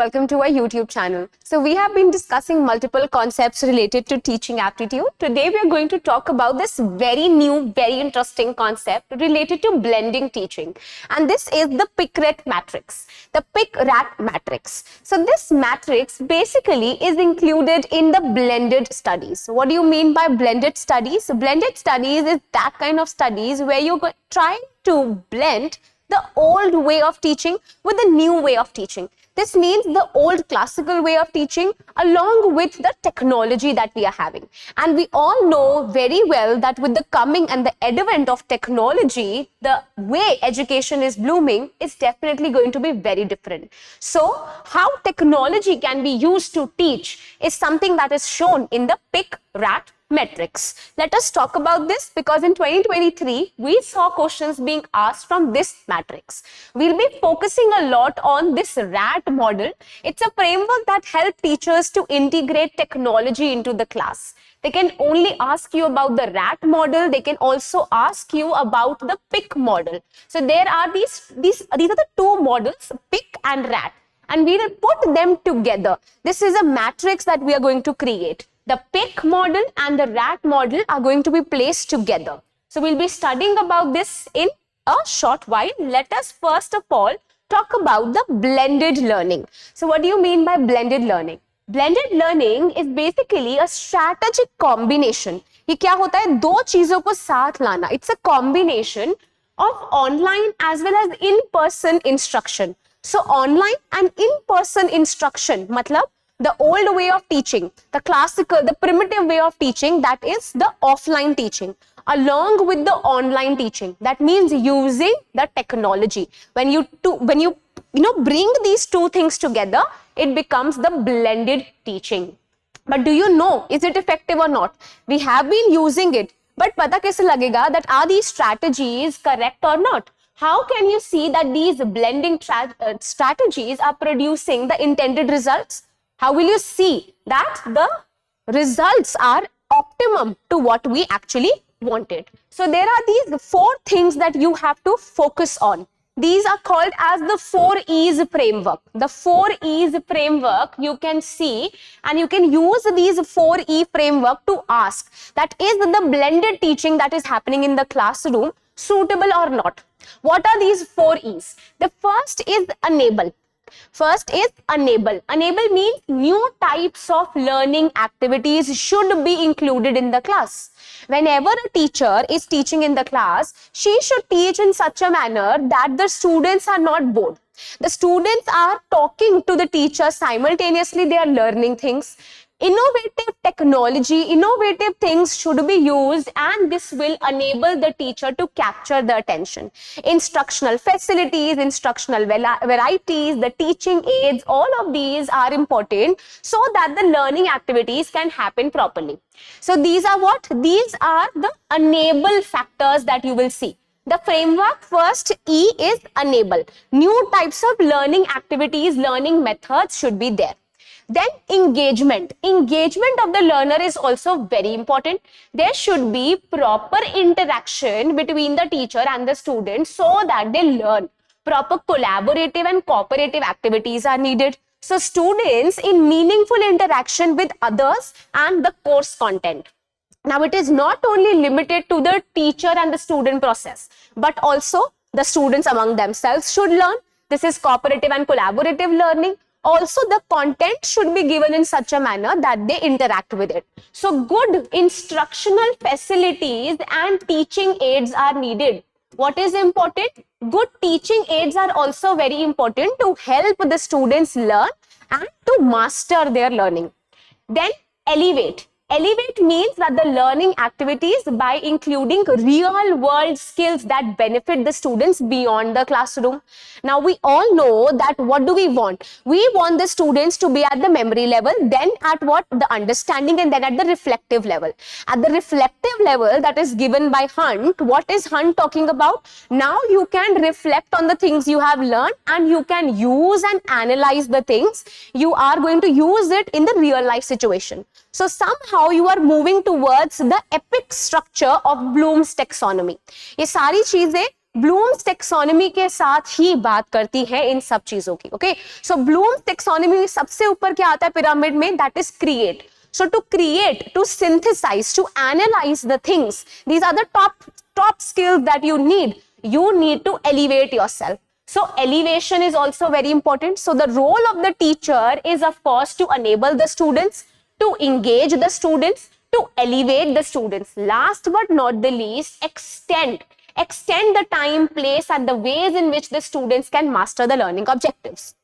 welcome to our YouTube channel. So we have been discussing multiple concepts related to teaching aptitude. Today we are going to talk about this very new, very interesting concept related to blending teaching. And this is the PIC-RAT matrix. The PIC-RAT matrix. So this matrix basically is included in the blended studies. What do you mean by blended studies? Blended studies is that kind of studies where you're trying to blend the old way of teaching with the new way of teaching. This means the old classical way of teaching along with the technology that we are having. And we all know very well that with the coming and the advent of technology, the way education is blooming is definitely going to be very different. So how technology can be used to teach is something that is shown in the PIC-RAT matrix. Let us talk about this because in 2023, we saw questions being asked from this matrix. We'll be focusing a lot on this RAT model. It's a framework that helps teachers to integrate technology into the class. They can only ask you about the RAT model. They can also ask you about the PIC model. So there are these are the two models, PIC and RAT, and we will put them together. This is a matrix that we are going to create. The PIC model and the RAT model are going to be placed together. So we'll be studying about this in a short while. Let us first of all talk about the blended learning. So what do you mean by blended learning? Blended learning is basically a strategic combination. ये क्या होता है? दो चीजों को साथ लाना. It's a combination of online as well as in-person instruction. So online and in-person instruction, मतलब the old way of teaching, the classical, the primitive way of teaching, that is the offline teaching, along with the online teaching. That means using the technology. When you bring these two things together, it becomes the blended teaching. But do you know, is it effective or not? We have been using it, but pata kaise lagega that are these strategies correct or not? How can you see that these blending strategies are producing the intended results? How will you see that the results are optimum to what we actually wanted? So there are these four things that you have to focus on. These are called as the 4 E's framework. The 4 E's framework you can see, and you can use these 4 E framework to ask that is the blended teaching that is happening in the classroom suitable or not? What are these 4 E's? The first is enable. First is enable. Enable means new types of learning activities should be included in the class. Whenever a teacher is teaching in the class, she should teach in such a manner that the students are not bored. The students are talking to the teacher simultaneously, they are learning things. Innovative technology, innovative things should be used, and this will enable the teacher to capture the attention. Instructional facilities, instructional varieties, the teaching aids, all of these are important so that the learning activities can happen properly. So these are what? These are the enable factors that you will see. The framework first E is enable. New types of learning activities, learning methods should be there. Then engagement. Engagement of the learner is also very important. There should be proper interaction between the teacher and the student so that they learn. Proper collaborative and cooperative activities are needed. So students in meaningful interaction with others and the course content. Now it is not only limited to the teacher and the student process, but also the students among themselves should learn. This is cooperative and collaborative learning. Also, the content should be given in such a manner that they interact with it. So, good instructional facilities and teaching aids are needed. What is important? Good teaching aids are also very important to help the students learn and to master their learning. Then, elevate. Elevate means that the learning activities by including real world skills that benefit the students beyond the classroom. Now we all know that what do we want? We want the students to be at the memory level, then at what? The understanding, and then at the reflective level. At the reflective level that is given by Hunt, what is Hunt talking about? Now you can reflect on the things you have learned and you can use and analyze the things. You are going to use it in the real life situation. So somehow you are moving towards the epic structure of Bloom's taxonomy. ये सारी चीजें blooms taxonomy के साथ ही बात करती है इन सब चीजों की. ओके, सो ब्लूम्स टेक्सोनॉमी में सबसे ऊपर क्या आता है पिरामिड में? That is create. So to create, to synthesize, to analyze the things, these are the top skills that you need. You need to elevate yourself. So elevation is also very important. So the role of the teacher is of course to enable the students, to engage the students, to elevate the students. Last but not the least, extend the time, place and the ways in which the students can master the learning objectives.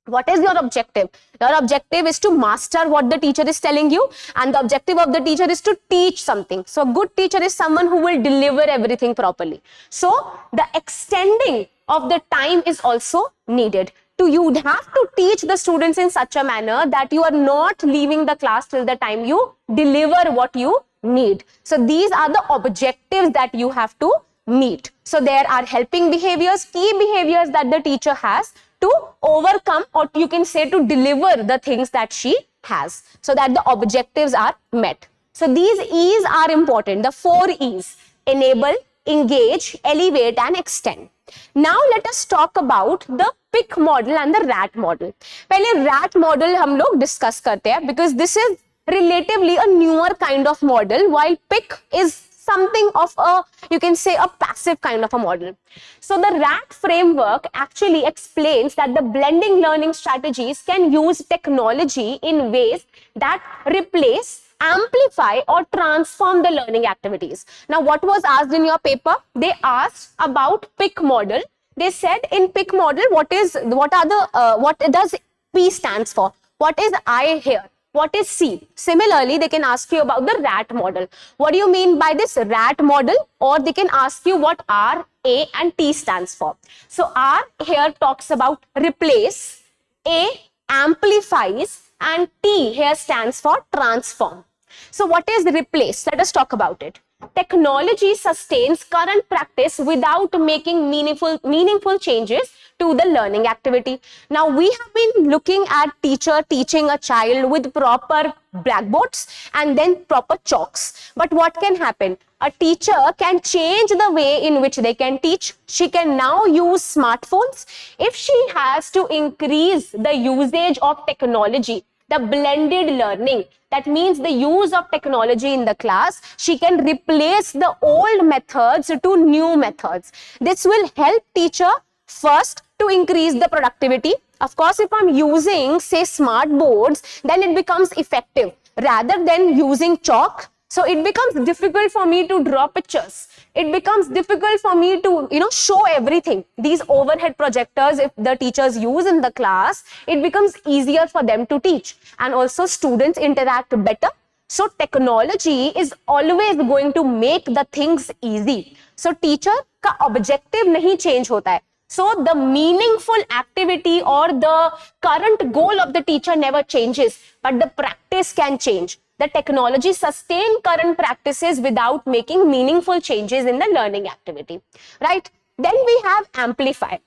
What is your objective? Your objective is to master what the teacher is telling you, and the objective of the teacher is to teach something. So a good teacher is someone who will deliver everything properly. So the extending of the time is also needed. You have to teach the students in such a manner that you are not leaving the class till the time you deliver what you need. So these are the objectives that you have to meet. So there are helping behaviors, key behaviors that the teacher has to overcome, or you can say to deliver the things that she has, so that the objectives are met. So these E's are important, the 4 E's: enable, engage, elevate and extend. Now let us talk about the PIC model and the RAT model. पहले RAT model हम लोग discuss करते हैं, because this is relatively a newer kind of model, while PIC is something of a, you can say, a passive kind of a model. So the RAT framework actually explains that the blending learning strategies can use technology in ways that replace, amplify or transform the learning activities. Now what was asked in your paper? They asked about PIC model. They said in PIC model, what does P stands for? What is I here? What is C? Similarly, they can ask you about the RAT model. What do you mean by this RAT model? Or they can ask you what R, A and T stands for. So R here talks about replace, A amplifies and T here stands for transform. So what is replace? Let us talk about it. Technology sustains current practice without making meaningful changes to the learning activity. Now we have been looking at teacher teaching a child with proper blackboards and then proper chalks. But what can happen? A teacher can change the way in which they can teach. She can now use smartphones. If she has to increase the usage of technology, the blended learning, that means the use of technology in the class, she can replace the old methods to new methods. This will help teacher first to increase the productivity. Of course, if I'm using, say, smart boards, then it becomes effective rather than using chalk. So it becomes difficult for me to draw pictures. It becomes difficult for me to, show everything. These overhead projectors, if the teachers use in the class, it becomes easier for them to teach. And also students interact better. So technology is always going to make the things easy. So teacher का objective नहीं change होता है. So the meaningful activity or the current goal of the teacher never changes, but the practice can change. The technology sustain current practices without making meaningful changes in the learning activity, right? Then we have amplify.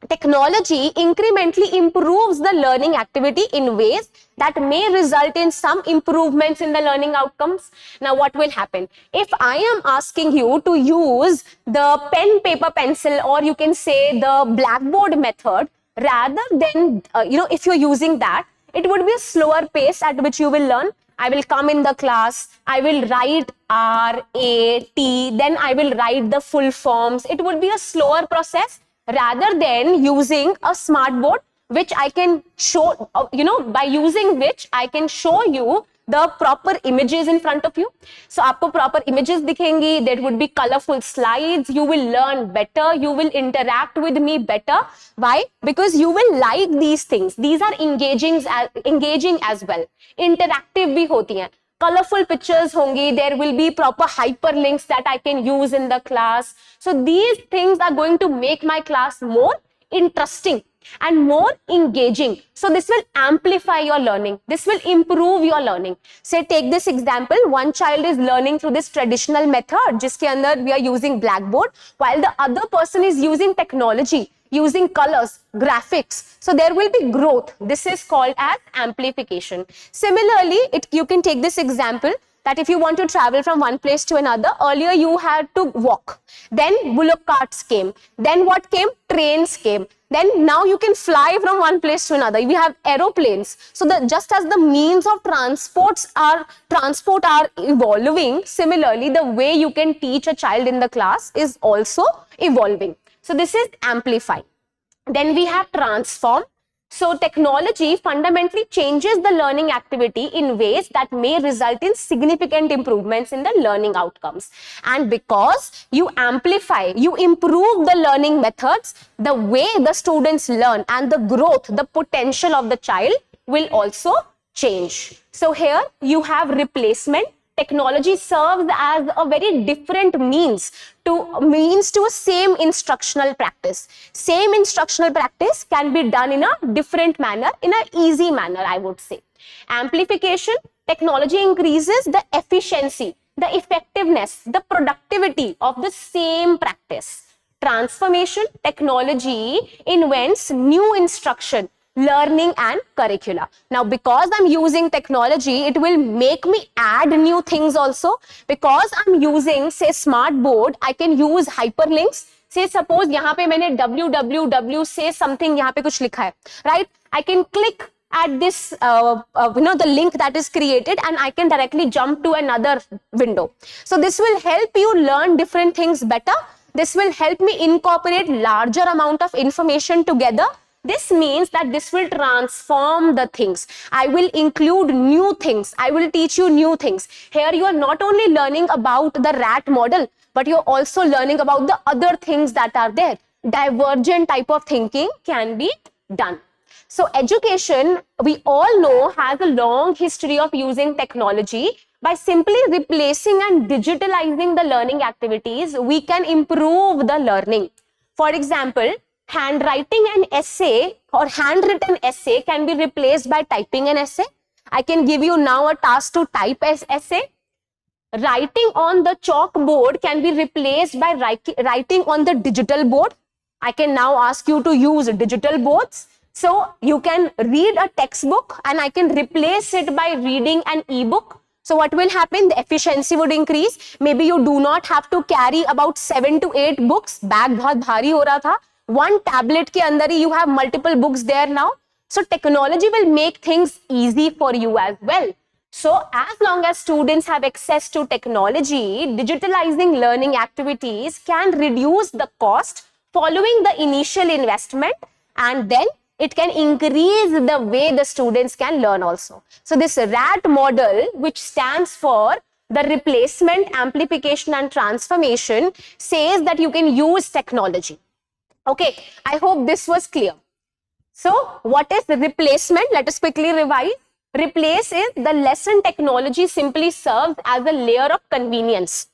Technology incrementally improves the learning activity in ways that may result in some improvements in the learning outcomes. Now, what will happen? If I am asking you to use the pen, paper, pencil, or you can say the blackboard method, rather than, if you're using that, it would be a slower pace at which you will learn. I will come in the class, I will write R, A, T, then I will write the full forms. It would be a slower process rather than using a smart board, which I can show, by using which I can show you the proper images in front of you. So आपको proper images दिखेंगी, there would be colorful slides, you will learn better, you will interact with me better. Why? Because you will like these things. These are engaging as well. Interactive भी होती हैं. Colorful pictures होंगी, there will be proper hyperlinks that I can use in the class. So these things are going to make my class more interesting and more engaging. So this will amplify your learning. This will improve your learning. Say take this example, one child is learning through this traditional method, जिसके अंदर we are using blackboard, while the other person is using technology, using colors, graphics. So there will be growth. This is called as amplification. Similarly, you can take this example. that if you want to travel from one place to another, earlier you had to walk. Then bullock carts came. Then what came? Trains came. Then now you can fly from one place to another. We have aeroplanes. So just as the means of transport are evolving, similarly the way you can teach a child in the class is also evolving. So this is amplify. Then we have transform. So technology fundamentally changes the learning activity in ways that may result in significant improvements in the learning outcomes. And because you amplify, you improve the learning methods, the way the students learn and the growth, the potential of the child will also change. So here you have replacement. Technology serves as a very different means to a same instructional practice. Same instructional practice can be done in a different manner, in an easy manner, I would say. Amplification, technology increases the efficiency, the effectiveness, the productivity of the same practice. Transformation, technology invents new instruction, learning and curricula. Now, because I'm using technology, it will make me add new things also. Because I'm using, say, smart board, I can use hyperlinks. Say, suppose यहाँ पे मैंने www say something यहाँ पे कुछ लिखा है, right? I can click at this, the link that is created, and I can directly jump to another window. So this will help you learn different things better. This will help me incorporate larger amount of information together. This means that this will transform the things. I will include new things. I will teach you new things. Here you are not only learning about the rat model, but you're also learning about the other things that are there. Divergent type of thinking can be done. So education, we all know, has a long history of using technology. By simply replacing and digitalizing the learning activities, we can improve the learning. For example, handwriting an essay or handwritten essay can be replaced by typing an essay. I can give you now a task to type as essay. Writing on the chalkboard can be replaced by writing on the digital board. I can now ask you to use digital boards. So you can read a textbook and I can replace it by reading an ebook. So what will happen? The efficiency would increase. Maybe you do not have to carry about 7 to 8 books. Bag बहुत भारी हो रहा था. One tablet के अंदर ही you have multiple books there now. So technology will make things easy for you as well. So as long as students have access to technology, digitalizing learning activities can reduce the cost following the initial investment, and then it can increase the way the students can learn also. So this RAT model, which stands for the replacement, amplification and transformation, says that you can use technology. Okay, I hope this was clear. So what is the replacement? Let us quickly revise. Replace is the lesson technology simply serves as a layer of convenience.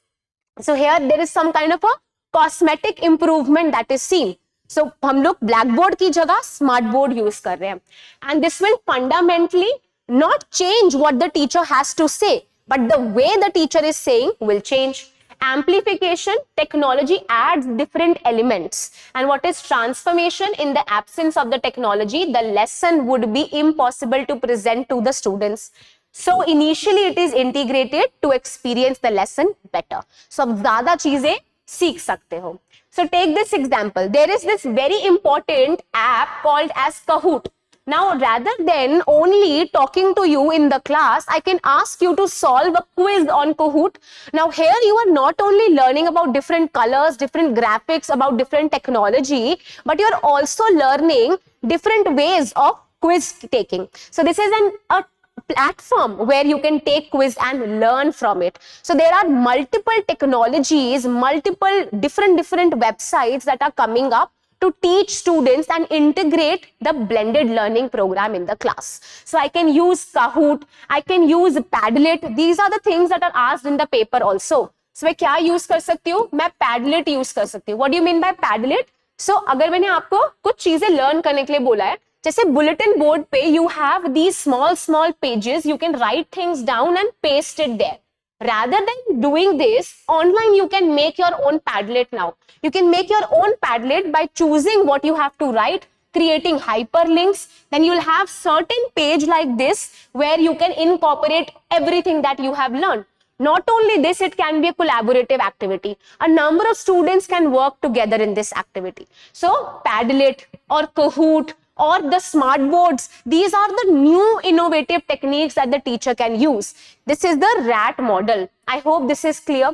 So here there is some kind of a cosmetic improvement that is seen. So हम लोग blackboard की जगह smart board use कर रहे हैं. And this will fundamentally not change what the teacher has to say, but the way the teacher is saying will change. Amplification, technology adds different elements. And what is transformation? In the absence of the technology, the lesson would be impossible to present to the students. So initially it is integrated to experience the lesson better. So आप ज़्यादा चीजें सीख सकते हो. So take this example. There is this very important app called as Kahoot. Now, rather than only talking to you in the class, I can ask you to solve a quiz on Kahoot. Now, here you are not only learning about different colors, different graphics, about different technology, but you're also learning different ways of quiz taking. So this is a platform where you can take quiz and learn from it. So there are multiple technologies, multiple different websites that are coming up to teach students and integrate the blended learning program in the class. So I can use Kahoot, I can use Padlet. These are the things that are asked in the paper also. So मैं क्या use कर सकती हूँ? मैं Padlet use कर सकती हूँ. What do you mean by Padlet? So अगर मैंने आपको कुछ चीजें learn करने के लिए बोला है, जैसे bulletin board पे you have these small pages, you can write things down and paste it there. Rather than doing this, online you can make your own Padlet now. You can make your own Padlet by choosing what you have to write, creating hyperlinks. Then you will have certain page like this where you can incorporate everything that you have learned. Not only this, it can be a collaborative activity. A number of students can work together in this activity. So Padlet or Kahoot or the smart boards, these are the new innovative techniques that the teacher can use. This is the RAT model. I hope this is clear.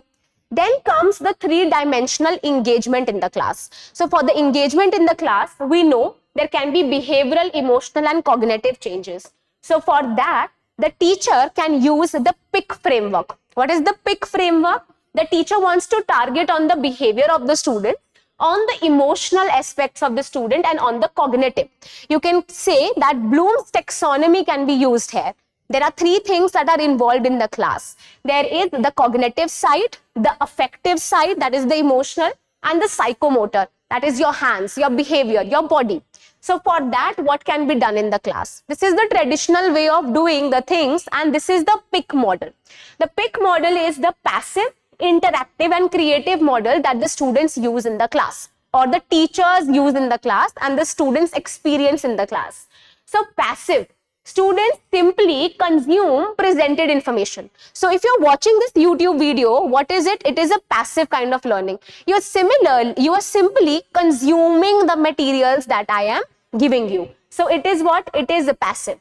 Then comes the three-dimensional engagement in the class. So for the engagement in the class, we know there can be behavioral, emotional, and cognitive changes. So for that, the teacher can use the PIC framework. What is the PIC framework? The teacher wants to target on the behavior of the student, on the emotional aspects of the student, and on the cognitive. You can say that Bloom's taxonomy can be used here. There are three things that are involved in the class. There is the cognitive side, the affective side, that is the emotional, and the psychomotor, that is your hands, your behavior, your body. So for that, what can be done in the class? This is the traditional way of doing the things, and this is the PIC model. The PIC model is the passive, interactive, and creative model that the students use in the class, or the teachers use in the class, and the students experience in the class. So passive, students simply consume presented information. So if you're watching this YouTube video, what is it? It is a passive kind of learning. You are simply consuming the materials that I am giving you. So it is what? It is a passive.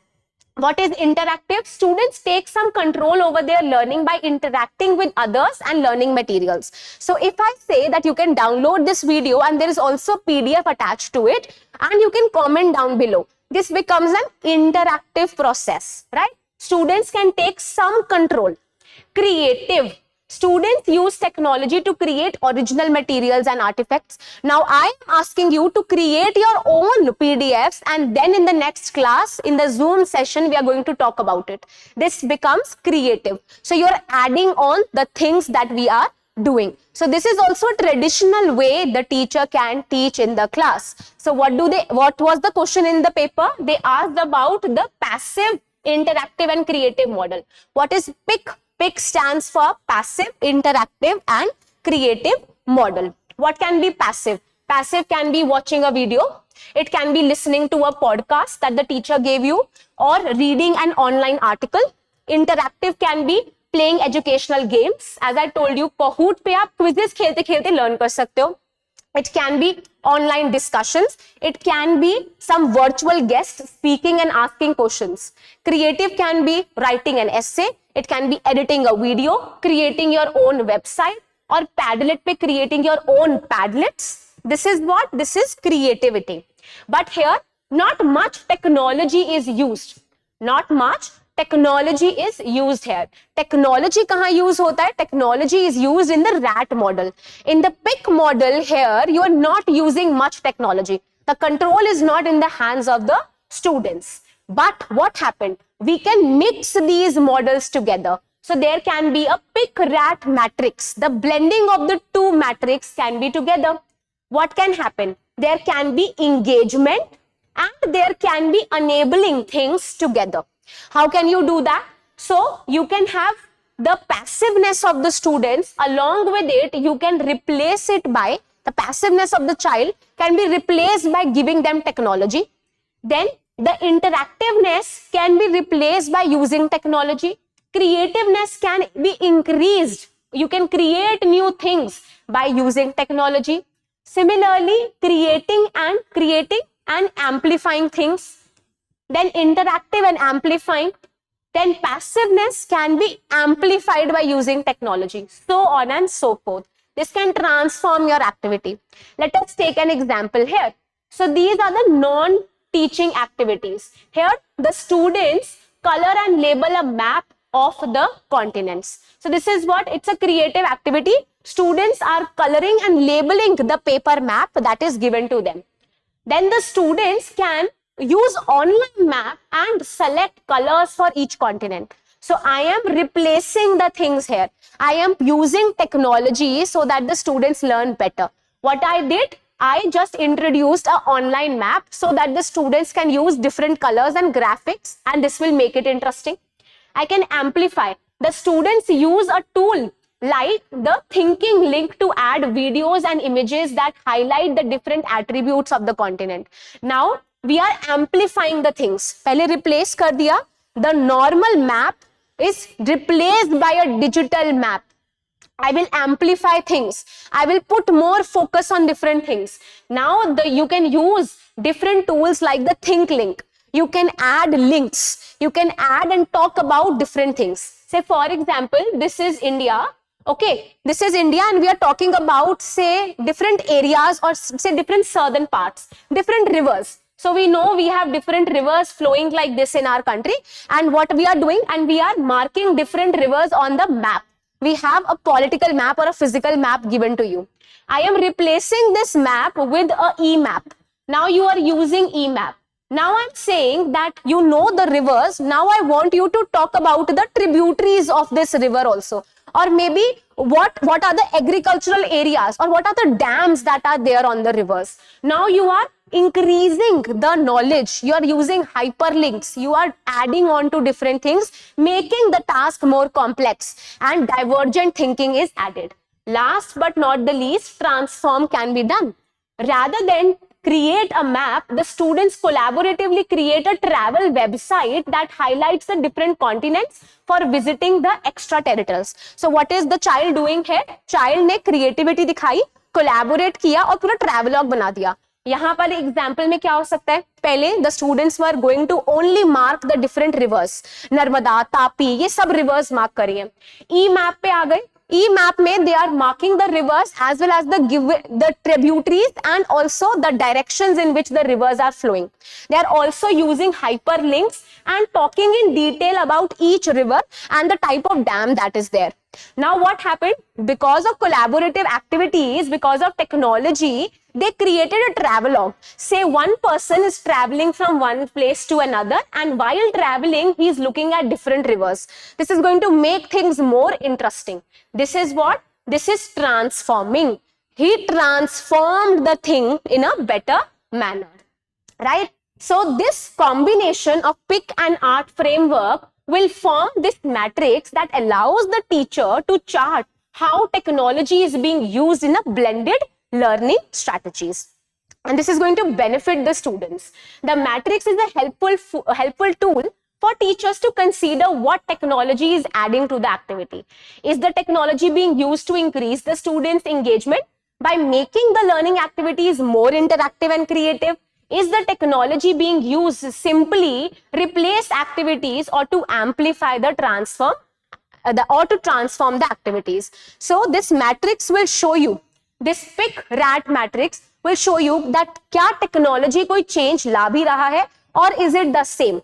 What is interactive? Students take some control over their learning by interacting with others and learning materials. So if I say that you can download this video and there is also PDF attached to it, and you can comment down below, this becomes an interactive process, right? Students can take some control. Creative. Students use technology to create original materials and artifacts. Now, I am asking you to create your own PDFs, and then in the next class, in the Zoom session, we are going to talk about it. This becomes creative. So, you're adding on the things that we are doing. So, this is also a traditional way the teacher can teach in the class. So, what was the question in the paper? They asked about the passive, interactive, and creative model. What is PIC? PIC stands for passive, interactive, and creative model. What can be passive? Passive can be watching a video. It can be listening to a podcast that the teacher gave you, or reading an online article. Interactive can be playing educational games. As I told you, Kahoot पे आप quizzes खेलते-खेलते learn कर सकते हो. It can be online discussions. It can be some virtual guests speaking and asking questions. Creative can be writing an essay. It can be editing a video, creating your own website, or Padlet pe creating your own Padlets. This is what? This is creativity. But here, not much technology is used. Not much technology is used here. Technology kahan use hota hai? Technology is used in the RAT model. In the PIC model here, you are not using much technology. The control is not in the hands of the students. But what happened? We can mix these models together. So there can be a PIC-RAT matrix. The blending of the two matrix can be together. What can happen? There can be engagement and there can be enabling things together. How can you do that? So you can have the passiveness of the students. Along with it, you can replace it by the passiveness of the child can be replaced by giving them technology. Then the interactiveness can be replaced by using technology. Creativeness can be increased. You can create new things by using technology. Similarly, creating and amplifying things. Then interactive and amplifying. Then passiveness can be amplified by using technology. So on and so forth. This can transform your activity. Let us take an example here. So these are the non-teaching activities. Here, the students color and label a map of the continents. So this is what? It's a creative activity. Students are coloring and labeling the paper map that is given to them. Then the students can use online map and select colors for each continent. So I am replacing the things here. I am using technology so that the students learn better. What I did, I just introduced an online map so that the students can use different colors and graphics, and this will make it interesting. I can amplify. The students use a tool like the thinking link to add videos and images that highlight the different attributes of the continent. Now, we are amplifying the things. पहले replace कर दिया the normal map is replaced by a digital map. I will amplify things. I will put more focus on different things. Now you can use different tools like the Think Link. You can add links. You can add and talk about different things. Say for example, this is India. Okay, this is India and we are talking about say different areas or say different southern parts, different rivers. So we know we have different rivers flowing like this in our country, and what we are doing, and we are marking different rivers on the map. We have a political map or a physical map given to you. I am replacing this map with a e-map. Now you are using e-map. Now I'm saying that you know the rivers. Now I want you to talk about the tributaries of this river also. Or maybe what are the agricultural areas, or what are the dams that are there on the rivers. Now you are increasing the knowledge. You are using hyperlinks. You are adding on to different things, making the task more complex, and divergent thinking is added. Last but not the least, transform can be done. Rather than create a map, the students collaboratively create a travel website that highlights the different continents for visiting the extraterritorials. So what is the child doing here? Child ने creativity दिखाई, collaborate किया और पूरा travelogue बना दिया. यहाँ पर example में क्या हो सकता है? पहले the students were going to only mark the different rivers, Narmada, Tapi, ये सब रिवर्स मार्क करिए. ई मैप पे आ गए. ई मैप में they are marking the rivers as well as the tributaries and also the directions in which the rivers are flowing. They are also using hyperlinks and talking in detail about each river and the type of dam that is there. Now what happened? Because of collaborative activities, because of technology, they created a travelogue. Say one person is traveling from one place to another, and while traveling he is looking at different rivers. This is going to make things more interesting. This is what? This is transforming. He transformed the thing in a better manner, right? So this combination of PIC and art framework will form this matrix that allows the teacher to chart how technology is being used in a blended learning strategies. And this is going to benefit the students. The matrix is a helpful tool for teachers to consider what technology is adding to the activity. Is the technology being used to increase the students' engagement by making the learning activities more interactive and creative? Is the technology being used simply replace activities or to amplify the transform the activities? So this matrix will show you, this PIC rat matrix will show you that क्या technology कोई change ला भी रहा है, or is it the same?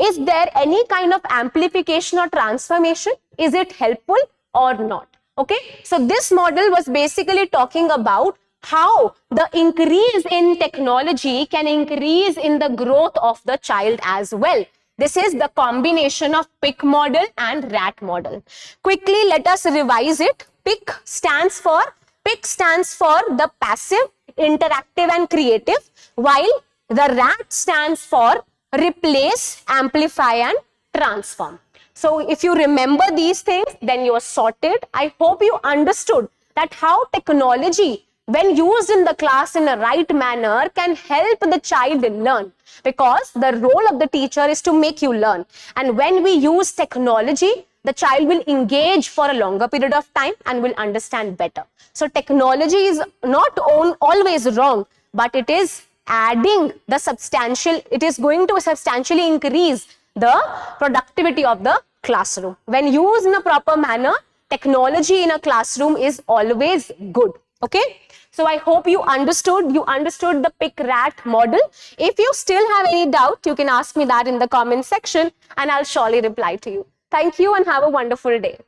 Is there any kind of amplification or transformation? Is it helpful or not? Okay, so this model was basically talking about how the increase in technology can increase in the growth of the child as well. This is the combination of PIC model and RAT model. Quickly, let us revise it. PIC stands for the passive, interactive and creative, while the RAT stands for replace, amplify and transform. So if you remember these things, then you are sorted. I hope you understood that how technology, when used in the class in a right manner, can help the child learn, because the role of the teacher is to make you learn. And when we use technology, the child will engage for a longer period of time and will understand better. So technology is not always wrong, but it is adding the substantial, it is going to substantially increase the productivity of the classroom. When used in a proper manner, technology in a classroom is always good. Okay, so I hope you understood the PIC-RAT model. If you still have any doubt, you can ask me that in the comment section and I'll surely reply to you. Thank you and have a wonderful day.